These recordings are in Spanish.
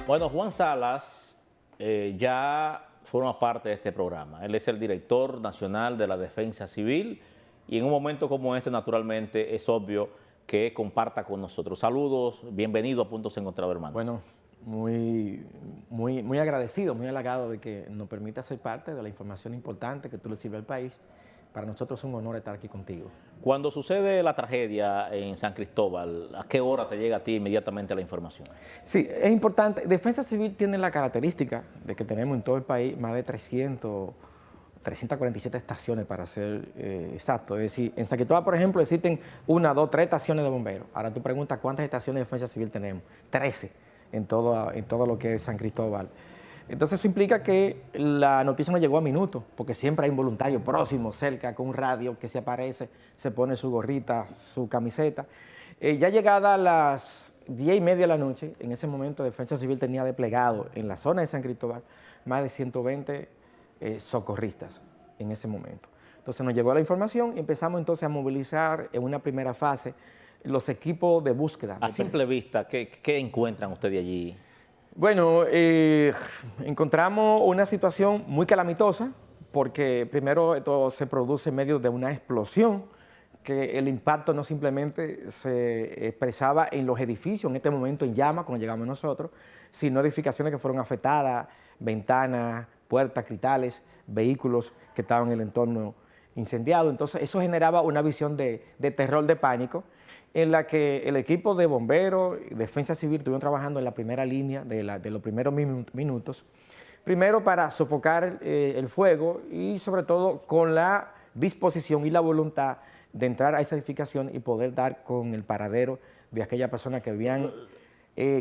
Bueno, Juan Salas ya forma parte de este programa. Él es el director nacional de la Defensa Civil y en un momento como este, naturalmente, es obvio que comparta con nosotros. Saludos, bienvenido a Puntos Encontrados, hermano. Bueno, muy agradecido, muy halagado de que nos permita ser parte de la información importante que tú le sirves al país. Para nosotros es un honor estar aquí contigo. Cuando sucede la tragedia en San Cristóbal, ¿a qué hora te llega a ti inmediatamente la información? Sí, es importante. Defensa Civil tiene la característica de que tenemos en todo el país más de 347 estaciones, para ser exacto. Es decir, en San Cristóbal, por ejemplo, existen 1, 2, 3 estaciones de bomberos. Ahora tú preguntas cuántas estaciones de Defensa Civil tenemos. 13 en todo lo que es San Cristóbal. Entonces eso implica que la noticia no llegó a minutos, porque siempre hay un voluntario próximo, cerca, con un radio que se aparece, se pone su gorrita, su camiseta. Ya llegada a las 10:30 de la noche, en ese momento Defensa Civil tenía desplegado en la zona de San Cristóbal más de 120 socorristas en ese momento. Entonces nos llegó la información y empezamos entonces a movilizar en una primera fase los equipos de búsqueda. A simple vista, ¿qué encuentran ustedes allí? Bueno, encontramos una situación muy calamitosa, porque primero esto se produce en medio de una explosión, que el impacto no simplemente se expresaba en los edificios, en este momento en llamas, cuando llegamos nosotros, sino edificaciones que fueron afectadas, ventanas, puertas, cristales, vehículos que estaban en el entorno incendiado. Entonces eso generaba una visión de terror, de pánico, en la que el equipo de bomberos y Defensa Civil estuvieron trabajando en la primera línea de los primeros minutos, primero para sofocar el fuego y sobre todo con la disposición y la voluntad de entrar a esa edificación y poder dar con el paradero de aquellas personas que habían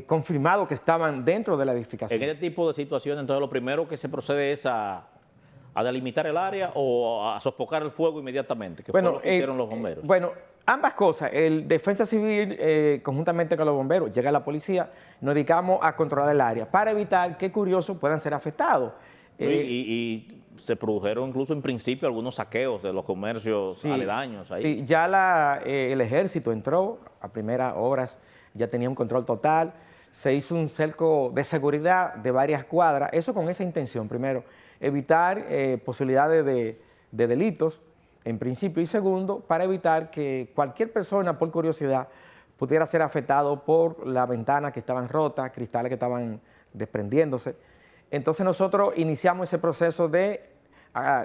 confirmado que estaban dentro de la edificación. En este tipo de situaciones, entonces lo primero que se procede es a delimitar el área o a sofocar el fuego inmediatamente, que fue lo que hicieron los bomberos. Bueno, ambas cosas. El Defensa Civil, conjuntamente con los bomberos, llega la policía, nos dedicamos a controlar el área para evitar que curiosos puedan ser afectados. Y se produjeron incluso en principio algunos saqueos de los comercios aledaños ahí. Sí, ya el ejército entró a primeras horas, ya tenía un control total, se hizo un cerco de seguridad de varias cuadras, eso con esa intención, primero, evitar posibilidades de delitos, en principio, y segundo, para evitar que cualquier persona, por curiosidad, pudiera ser afectado por las ventanas que estaban rotas, cristales que estaban desprendiéndose. Entonces nosotros iniciamos ese proceso de,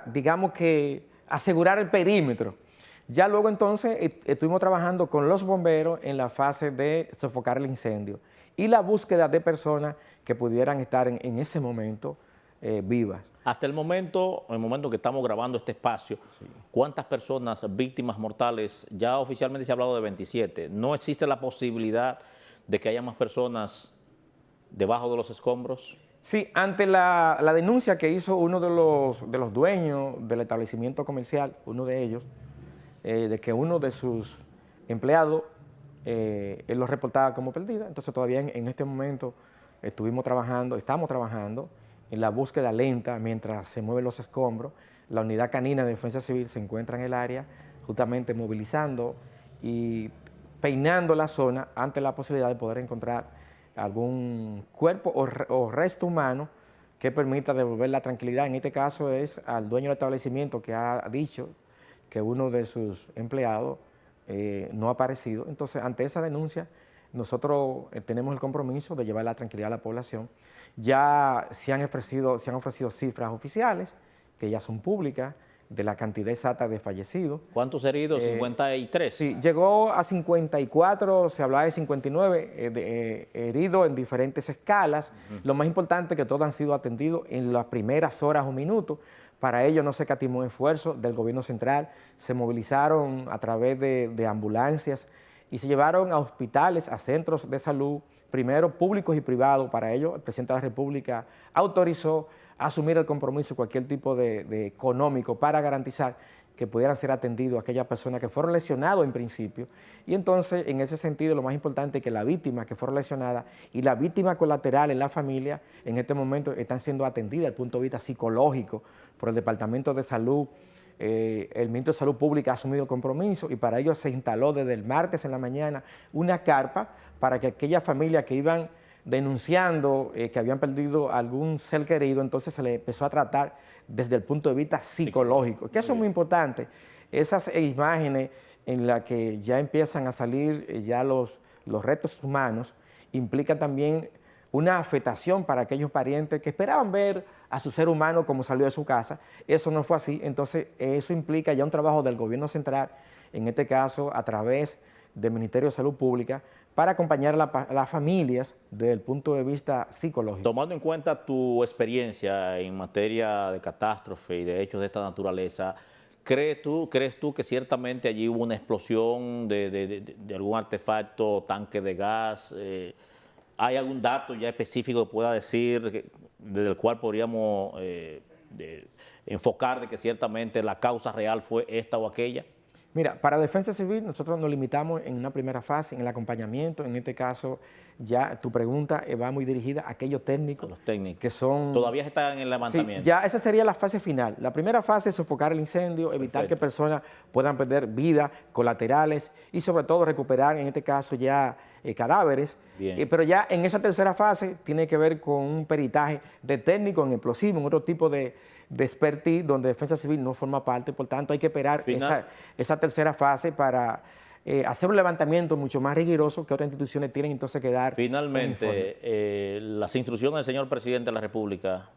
digamos que, asegurar el perímetro. Ya luego entonces estuvimos trabajando con los bomberos en la fase de sofocar el incendio y la búsqueda de personas que pudieran estar en ese momento vivas. Hasta el momento, en el momento que estamos grabando este espacio, ¿cuántas personas víctimas mortales? Ya oficialmente se ha hablado de 27. ¿No existe la posibilidad de que haya más personas debajo de los escombros? Sí, ante la denuncia que hizo uno de los dueños del establecimiento comercial, uno de ellos, de que uno de sus empleados, él lo reportaba como perdida. Entonces todavía en este momento estamos trabajando en la búsqueda lenta mientras se mueven los escombros. La unidad canina de Defensa Civil se encuentra en el área, justamente movilizando y peinando la zona ante la posibilidad de poder encontrar algún cuerpo o resto humano que permita devolver la tranquilidad. En este caso es al dueño del establecimiento, que ha dicho que uno de sus empleados no ha aparecido. Entonces, ante esa denuncia, nosotros tenemos el compromiso de llevar la tranquilidad a la población. Ya se han ofrecido cifras oficiales, que ya son públicas, de la cantidad exacta de fallecidos. ¿Cuántos heridos? 53. Sí, llegó a 54, se hablaba de 59 heridos en diferentes escalas. Lo más importante es que todos han sido atendidos en las primeras horas o minutos. Para ello no se escatimó esfuerzo del gobierno central, se movilizaron a través de ambulancias y se llevaron a hospitales, a centros de salud, primero públicos y privados. Para ello el presidente de la República autorizó asumir el compromiso, cualquier tipo de económico, para garantizar que pudieran ser atendidos aquellas personas que fueron lesionadas en principio. Y entonces, en ese sentido, lo más importante es que las víctimas que fueron lesionadas y las víctimas colaterales en la familia, en este momento están siendo atendidas desde el punto de vista psicológico por el Departamento de Salud. El Ministro de Salud Pública ha asumido el compromiso y para ello se instaló desde el martes en la mañana una carpa para que aquellas familias que iban denunciando que habían perdido algún ser querido, entonces se le empezó a tratar desde el punto de vista psicológico, que eso es muy importante. Esas imágenes en las que ya empiezan a salir ya los restos humanos implican también una afectación para aquellos parientes que esperaban ver a su ser humano como salió de su casa. Eso no fue así, entonces eso implica ya un trabajo del gobierno central, en este caso a través del Ministerio de Salud Pública, para acompañar a las familias desde el punto de vista psicológico. Tomando en cuenta tu experiencia en materia de catástrofe y de hechos de esta naturaleza, ¿crees tú que ciertamente allí hubo una explosión de algún artefacto, tanque de gas? ¿Hay algún dato ya específico que pueda decir, desde el cual podríamos enfocar de que ciertamente la causa real fue esta o aquella? Mira, para Defensa Civil nosotros nos limitamos en una primera fase, en el acompañamiento. En este caso, ya tu pregunta va muy dirigida a aquellos técnicos, los técnicos que son... Todavía están en el levantamiento. Sí, ya esa sería la fase final. La primera fase es sofocar el incendio, evitar que personas puedan perder vidas colaterales y sobre todo recuperar, en este caso, ya cadáveres. Pero ya en esa tercera fase tiene que ver con un peritaje de técnico en explosivos, en otro tipo de expertise, donde Defensa Civil no forma parte. Por tanto, hay que esperar esa tercera fase para hacer un levantamiento mucho más riguroso que otras instituciones tienen entonces que dar. Finalmente, las instrucciones del señor presidente de la República,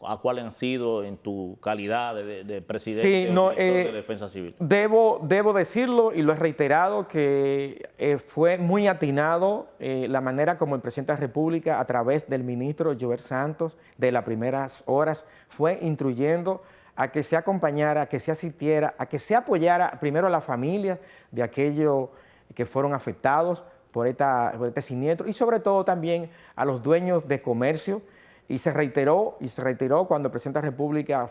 ¿a cuáles han sido en tu calidad de presidente de Defensa Civil? Debo decirlo, y lo he reiterado, que fue muy atinado la manera como el presidente de la República, a través del ministro Joel Santos, de las primeras horas, fue instruyendo a que se acompañara, a que se asistiera, a que se apoyara primero a las familias de aquellos que fueron afectados por este siniestro y sobre todo también a los dueños de comercio. Y se reiteró cuando el presidente de la República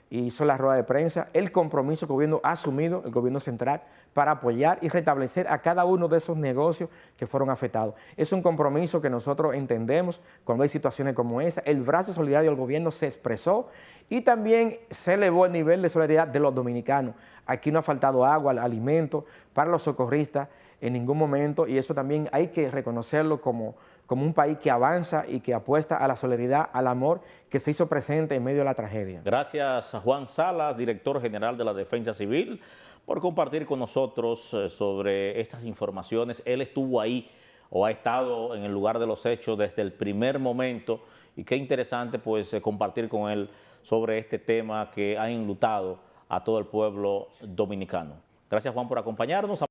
hizo la rueda de prensa, el compromiso que el gobierno ha asumido, el gobierno central, para apoyar y restablecer a cada uno de esos negocios que fueron afectados. Es un compromiso que nosotros entendemos cuando hay situaciones como esa. El brazo solidario del gobierno se expresó y también se elevó el nivel de solidaridad de los dominicanos. Aquí no ha faltado agua, alimentos para los socorristas en ningún momento, y eso también hay que reconocerlo como un país que avanza y que apuesta a la solidaridad, al amor que se hizo presente en medio de la tragedia. Gracias a Juan Salas, director general de la Defensa Civil, por compartir con nosotros sobre estas informaciones. Él estuvo ahí o ha estado en el lugar de los hechos desde el primer momento, y qué interesante pues compartir con él sobre este tema que ha enlutado a todo el pueblo dominicano. Gracias, Juan, por acompañarnos.